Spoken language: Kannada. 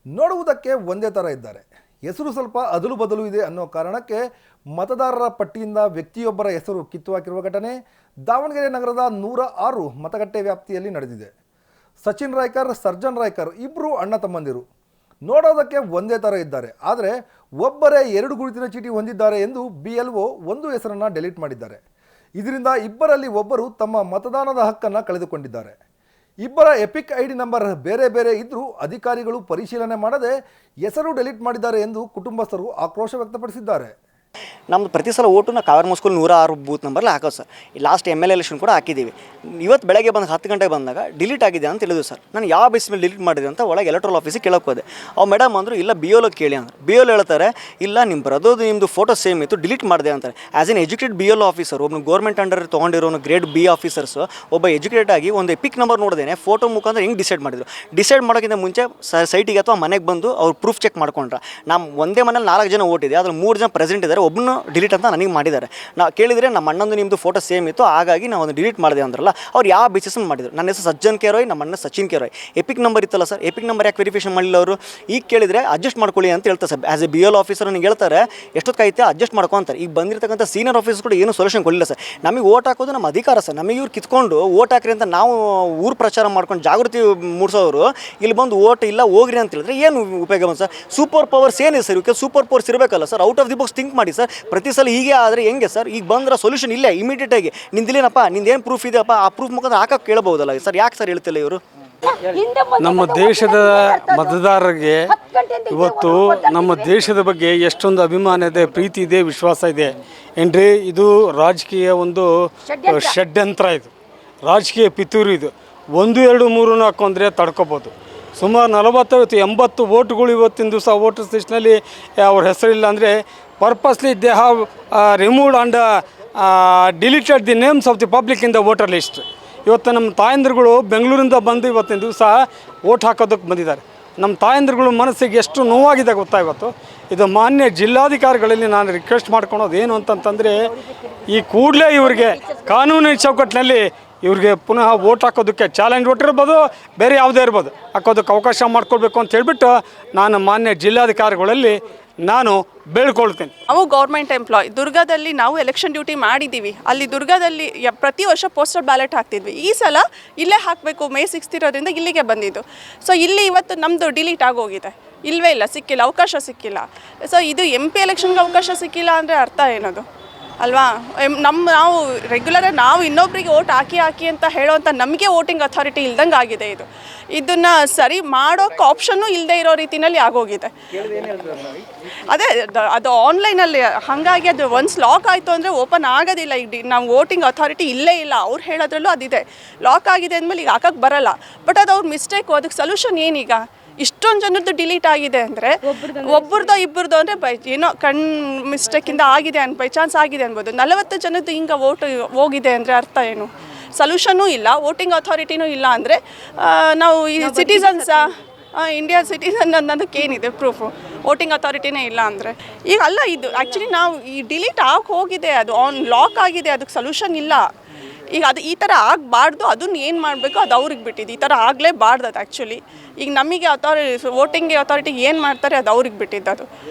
ನೋಡುವುದಕ್ಕೆ ಒಂದೇ ಥರ ಇದ್ದಾರೆ. ಹೆಸರು ಸ್ವಲ್ಪ ಅದಲು ಬದಲು ಇದೆ ಅನ್ನೋ ಕಾರಣಕ್ಕೆ ಮತದಾರರ ಪಟ್ಟಿಯಿಂದ ವ್ಯಕ್ತಿಯೊಬ್ಬರ ಹೆಸರು ಕಿತ್ತು ಹಾಕಿರುವ ಘಟನೆ ದಾವಣಗೆರೆ ನಗರದ 106 ಮತಗಟ್ಟೆ ವ್ಯಾಪ್ತಿಯಲ್ಲಿ ನಡೆದಿದೆ. ಸಚಿನ್ ರಾಯ್ಕರ್, ಸರ್ಜನ್ ರಾಯ್ಕರ್ ಇಬ್ಬರು ಅಣ್ಣ ತಮ್ಮಂದಿರು. ನೋಡೋದಕ್ಕೆ ಒಂದೇ ಥರ ಇದ್ದಾರೆ, ಆದರೆ ಒಬ್ಬರೇ 2 ಗುರುತಿನ ಚೀಟಿ ಹೊಂದಿದ್ದಾರೆ ಎಂದು BLO ಒಂದು ಹೆಸರನ್ನು ಡೆಲೀಟ್ ಮಾಡಿದ್ದಾರೆ. ಇದರಿಂದ ಇಬ್ಬರಲ್ಲಿ ಒಬ್ಬರು ತಮ್ಮ ಮತದಾನದ ಹಕ್ಕನ್ನು ಕಳೆದುಕೊಂಡಿದ್ದಾರೆ. ಇಬ್ಬರ ಎಪಿಕ್ ID ನಂಬರ್ ಬೇರೆ ಬೇರೆ ಇದ್ದರೂ ಅಧಿಕಾರಿಗಳು ಪರಿಶೀಲನೆ ಮಾಡದೆ ಹೆಸರು ಡೆಲೀಟ್ ಮಾಡಿದ್ದಾರೆ ಎಂದು ಕುಟುಂಬಸ್ಥರು ಆಕ್ರೋಶ ವ್ಯಕ್ತಪಡಿಸಿದ್ದಾರೆ. ನಮ್ಮದು ಪ್ರತಿ ಸಲ ಓಟು ಕಾವೇರಿ ಮಸ್ಕೂಲ್ 106 ಬೂತ್ ನಂಬರ್ಲಿ ಹಾಕೋದು ಸರ್. ಲಾಸ್ಟ್ MLA ಎಲೆಕ್ಷನ್ ಕೂಡ ಹಾಕಿದ್ದೀವಿ. ಇವತ್ತು ಬೆಳಗ್ಗೆ ಬಂದು 10 ಗಂಟೆಗೆ ಬಂದಾಗ ಡಿಲೀಟ್ ಆಗಿದೆ ಅಂತ ಹೇಳಿದ್ರು ಸರ್. ನಾನು ಯಾವ ಬೇಸ್ ಮೇಲೆ ಡಿಲೀಟ್ ಮಾಡಿದೆ ಅಂತ ಒಳಗೆ ಎಲೆಕ್ಟ್ರಲ್ ಆಫೀಸಿಗೆ ಕೇಳೋಕೆ ಹೋದೆ. ಅವ್ರು ಮೇಡಮ್ ಅಂದರು ಇಲ್ಲ BLO ಕೇಳಿ ಅಂದರು. BLO ಹೇಳ್ತಾರೆ ಇಲ್ಲ ನಿಮ್ಮ ಬ್ರದರ್ದು ನಿಮ್ಮದು ಫೋಟೋ ಸೇಮ್ ಇತ್ತು, ಡಿಲೀಟ್ ಮಾಡಿದೆ ಅಂತಾರೆ. As an educated BLO officer, ಒಬ್ಬನು ಗೌರ್ಮೆಂಟ್ ಅಂಡರ್ ತೊಗೊಂಡಿರೋನು ಗ್ರೇಡ್ B ಆಫೀಸರ್ಸು ಒಬ್ಬ ಎಜುಕೇಟೆಡ್ ಆಗಿ ಒಂದು ಎಪಿಕ್ ನಂಬರ್ ನೋಡಿದೇನೆ ಫೋಟೋ ಮುಖಾಂತರ ಹೆಂಗೆ ಡಿಸೈಡ್ ಮಾಡಿದ್ರು. ಡಿಸೈಡ್ ಮಾಡೋಕ್ಕಿಂತ ಮುಂಚೆ ಸೈಟಿಗೆ ಅಥವಾ ಮನೆಗೆ ಬಂದು ಅವ್ರು ಪ್ರೂಫ್ ಚೆಕ್ ಮಾಡ್ಕೊಂಡ್ರೆ ನಮ್ಮ ಒಂದೇ ಮನೇಲಿ 4 ಜನ ಓಟಿದೆ, ಅದ್ರಲ್ಲಿ 3 ಜನ ಪ್ರೆಸೆಂಟ್ ಇದ್ದಾರೆ, ಒಬ್ಬನು ಡಿಲೀಟ್ ಅಂತ ನನಗೆ ಮಾಡಿದ್ದಾರೆ. ನಾವು ಕೇಳಿದರೆ ನಮ್ಮ ಅಣ್ಣಂದು ನಿಮ್ಮದು ಫೋಟೋ ಸೇಮ್ ಇತ್ತು, ಹಾಗಾಗಿ ನಾವು ಒಂದು ಡಿಲೀಟ್ ಮಾಡಿದೆ ಅಂದ್ರಲ್ಲ. ಅವ್ರು ಯಾವ ಬೇಸಿಸ್ ಮಾಡಿದ್ರು. ನನ್ನ ಹೆಸರು ಸಜ್ಜನ್ ಕೆರೋಯ್, ನಮ್ಮ ಅಣ್ಣ ಸಚಿನ್ ಕೆರೋಯ್. ಎಪಿಕ್ ನಂಬರ್ ಇತ್ತಲ್ಲ ಸರ್, ಎಪಿಕ್ ನಂಬರ್ ಯಾಕೆ ವೆರಿಫಿಕೇಷನ್ ಮಾಡಿಲ್ಲ ಅವರು? ಈಗ ಕೇಳಿದರೆ ಅಡ್ಜಸ್ಟ್ ಮಾಡ್ಕೊಳ್ಳಿ ಅಂತ ಹೇಳ್ತಾರೆ sir. As A BLO officer ನನಗೆ ಹೇಳ್ತಾರೆ ಎಷ್ಟೊತ್ತೈತೆ ಅಡ್ಜಸ್ಟ್ ಮಾಡ್ಕೊಂತಾರೆ. ಈಗ ಬಂದಿರತಕ್ಕಂಥ ಸೀನಿಯರ್ ಆಫೀಸರ್ ಕೂಡ ಏನು ಸೊಲ್ಯೂಷನ್ ಕೊಡಲಿಲ್ಲ ಸರ್. ನಮಗೆ ಓಟ್ ಹಾಕೋದು ನಮ್ಮ ಅಧಿಕಾರ ಸರ್. ನಮಗೆ ಇವ್ರು ಕಿತ್ಕೊಂಡು ಓಟ್ ಹಾಕ್ರಿ ಅಂತ ನಾವು ಊರು ಪ್ರಚಾರ ಮಾಡ್ಕೊಂಡು ಜಾಗೃತಿ ಮೂಡಿಸೋರು ಇಲ್ಲಿ ಬಂದು ಓಟ್ ಇಲ್ಲ ಹೋಗ್ರಿ ಅಂತ ಹೇಳಿದ್ರೆ ಏನು ಉಪಯೋಗ ಬಂದು ಸರ್? ಸೂಪರ್ ಪವರ್ಸ್ ಏನಿದೆ ಸರ್? ಇವಕ್ಕೆ ಸೂಪರ್ ಪವರ್ಸ್ ಇರಬೇಕಲ್ಲ sir. Out of the box think ಮಾಡಿ ಸರ್. ಪ್ರತಿ ಸಲ ಹೀಗೆ ಆದರೆ ಹೆಂಗೆ ಸರ್? ಈಗ ಬಂದ್ರೆ ಸೊಲ್ಯೂಷನ್ ಇಲ್ಲ ಇಮಿಡಿಯೇಟಾಗಿ. ನಿಂದಿಲ್ಲೇನಪ್ಪ ನಿಂದೇನು ಪ್ರೂಫ್ ಇದೆಯಪ್ಪ, ಆ ಪ್ರೂಫ್ ಮುಖಾಂತರ ಹಾಕಕ್ಕೆ ಕೇಳಬಹುದಲ್ಲ ಸರ್. ಯಾಕೆ ಸರ್ ಹೇಳ್ತಿಲ್ಲ ಇವರು? ನಮ್ಮ ದೇಶದ ಮತದಾರರಿಗೆ ಇವತ್ತು ನಮ್ಮ ದೇಶದ ಬಗ್ಗೆ ಎಷ್ಟೊಂದು ಅಭಿಮಾನ ಇದೆ, ಪ್ರೀತಿ ಇದೆ, ವಿಶ್ವಾಸ ಇದೆ ಏನ್ರಿ. ಇದು ರಾಜಕೀಯ ಒಂದು ಷಡ್ಯಂತ್ರ, ಇದು ರಾಜಕೀಯ ಪಿತೂರು. ಇದು 1, 2, 3 ಹಾಕೊಂಡ್ರೆ ತಡ್ಕೋಬೋದು. ಸುಮಾರು 40-80 ವೋಟ್ಗಳು ಇವತ್ತಿನ ದಿವಸ ವೋಟರ್ಸ್ ಲಿಸ್ಟ್ನಲ್ಲಿ ಅವ್ರ ಹೆಸರಿಲ್ಲ ಅಂದರೆ purposely they have removed and deleted the names of the public in the voter list. ಇವತ್ತು ನಮ್ಮ ತಾಯಂದಿರುಗಳು ಬೆಂಗಳೂರಿಂದ ಬಂದು ಇವತ್ತಿನ ದಿವಸ ವೋಟ್ ಹಾಕೋದಕ್ಕೆ ಬಂದಿದ್ದಾರೆ. ನಮ್ಮ ತಾಯಂದಿರುಗಳು ಮನಸ್ಸಿಗೆ ಎಷ್ಟು ನೋವಾಗಿದೆ ಗೊತ್ತಾ ಇವತ್ತು. ಇದು ಮಾನ್ಯ ಜಿಲ್ಲಾಧಿಕಾರಿಗಳಲ್ಲಿ ನಾನು ರಿಕ್ವೆಸ್ಟ್ ಮಾಡ್ಕೊಳೋದು ಏನು ಅಂತಂತಂದರೆ, ಈ ಕೂಡಲೇ ಇವರಿಗೆ ಕಾನೂನಿನ ಚೌಕಟ್ಟಿನಲ್ಲಿ ಇವ್ರಿಗೆ ಪುನಃ ವೋಟ್ ಹಾಕೋದಕ್ಕೆ ಚಾಲೆಂಜ್ ವೋಟ್ ಇರ್ಬೋದು, ಬೇರೆ ಯಾವುದೇ ಇರ್ಬೋದು, ಹಾಕೋದಕ್ಕೆ ಅವಕಾಶ ಮಾಡಿಕೊಡ್ಬೇಕು ಅಂತ ಹೇಳಿಬಿಟ್ಟು ನಾನು ಮಾನ್ಯ ಜಿಲ್ಲಾಧಿಕಾರಿಗಳಲ್ಲಿ ನಾನು ಬೇಳ್ಕೊಳ್ತೇನೆ. ನಾವು ಗೌರ್ಮೆಂಟ್ ಎಂಪ್ಲಾಯ್ ದುರ್ಗದಲ್ಲಿ ನಾವು ಎಲೆಕ್ಷನ್ ಡ್ಯೂಟಿ ಮಾಡಿದ್ದೀವಿ. ಅಲ್ಲಿ ದುರ್ಗದಲ್ಲಿ ಪ್ರತಿ ವರ್ಷ ಪೋಸ್ಟಲ್ ಬ್ಯಾಲೆಟ್ ಹಾಕ್ತಿದ್ವಿ. ಈ ಸಲ ಇಲ್ಲೇ ಹಾಕಬೇಕು, May 6 ಇರೋದ್ರಿಂದ ಇಲ್ಲಿಗೆ ಬಂದಿದ್ದು. ಸೊ ಇಲ್ಲಿ ಇವತ್ತು ನಮ್ಮದು ಡಿಲೀಟ್ ಆಗೋಗಿದೆ, ಇಲ್ಲವೇ ಇಲ್ಲ, ಸಿಕ್ಕಿಲ್ಲ, ಅವಕಾಶ ಸಿಕ್ಕಿಲ್ಲ. ಸೊ ಇದು MP ಎಲೆಕ್ಷನ್ಗೆ ಅವಕಾಶ ಸಿಕ್ಕಿಲ್ಲ ಅಂದರೆ ಅರ್ಥ ಏನದು ಅಲ್ವಾ? ನಾವು ರೆಗ್ಯುಲರಾಗಿ ನಾವು ಇನ್ನೊಬ್ಬರಿಗೆ ಓಟ್ ಹಾಕಿ ಅಂತ ಹೇಳೋವಂಥ ನಮಗೆ ವೋಟಿಂಗ್ ಅಥಾರಿಟಿ ಇಲ್ದಂಗೆ ಆಗಿದೆ. ಇದನ್ನು ಸರಿ ಮಾಡೋಕ್ಕೆ ಆಪ್ಷನ್ನು ಇಲ್ಲದೆ ಇರೋ ರೀತಿಯಲ್ಲಿ ಆಗೋಗಿದೆ. ಅದೇ ಅದು ಆನ್ಲೈನಲ್ಲಿ ಹಾಗಾಗಿ ಅದು ಒನ್ಸ್ ಲಾಕ್ ಆಯಿತು ಅಂದರೆ ಓಪನ್ ಆಗೋದಿಲ್ಲ. ಈಗ ನಾವು ವೋಟಿಂಗ್ ಅಥಾರಿಟಿ ಇಲ್ಲೇ ಇಲ್ಲ, ಅವ್ರು ಹೇಳೋದ್ರಲ್ಲೂ ಅದಿದೆ. ಲಾಕ್ ಆಗಿದೆ ಅಂದಮೇಲೆ ಈಗ ಹಾಕಕ್ಕೆ ಬರೋಲ್ಲ. ಬಟ್ ಅದು ಅವ್ರ ಮಿಸ್ಟೇಕು. ಅದಕ್ಕೆ ಸೊಲ್ಯೂಷನ್ ಏನೀಗ? ಇಷ್ಟೊಂದು ಜನದ್ದು ಡಿಲೀಟ್ ಆಗಿದೆ ಅಂದರೆ ಒಬ್ಬರದೋ ಇಬ್ಬರದೋ ಅಂದರೆ ಏನೋ ಮಿಸ್ಟೇಕಿಂದ ಆಗಿದೆ ಬೈ ಚಾನ್ಸ್ ಆಗಿದೆ ಅನ್ಬೋದು. 40 ಜನದ್ದು ಹಿಂಗೆ ವೋಟ್ ಹೋಗಿದೆ ಅಂದರೆ ಅರ್ಥ ಏನು? ಸೊಲ್ಯೂಷನ್ನೂ ಇಲ್ಲ, ವೋಟಿಂಗ್ ಅಥಾರಿಟಿನೂ ಇಲ್ಲ ಅಂದರೆ ನಾವು ಈ ಸಿಟಿಸನ್ಸಾ, ಇಂಡಿಯಾ ಸಿಟಿಸನ್ ಅನ್ನೋದಕ್ಕೇನಿದೆ ಪ್ರೂಫು? ವೋಟಿಂಗ್ ಅಥಾರಿಟಿನೇ ಇಲ್ಲ ಅಂದರೆ ಈಗ ಅಲ್ಲ. ಇದು ಆ್ಯಕ್ಚುಲಿ ನಾವು ಈ ಡಿಲೀಟ್ ಹೋಗಿದೆ, ಅದು ಲಾಕ್ ಆಗಿದೆ, ಅದಕ್ಕೆ ಸೊಲ್ಯೂಷನ್ ಇಲ್ಲ. ಈಗ ಅದು ಈ ಥರ ಆಗಬಾರ್ದು. ಅದನ್ನು ಏನು ಮಾಡಬೇಕು ಅದು ಅವ್ರಿಗೆ ಬಿಟ್ಟಿದ್ದು. ಈ ಥರ ಆಗಲೇಬಾರ್ದು ಅದು ಆ್ಯಕ್ಚುಲಿ. ಈಗ ನಮಗೆ ವೋಟಿಂಗ್ ಅಥಾರಿಟಿ ಏನು ಮಾಡ್ತಾರೆ ಅದು ಅವ್ರಿಗೆ ಬಿಟ್ಟಿದ್ದು. ಅದು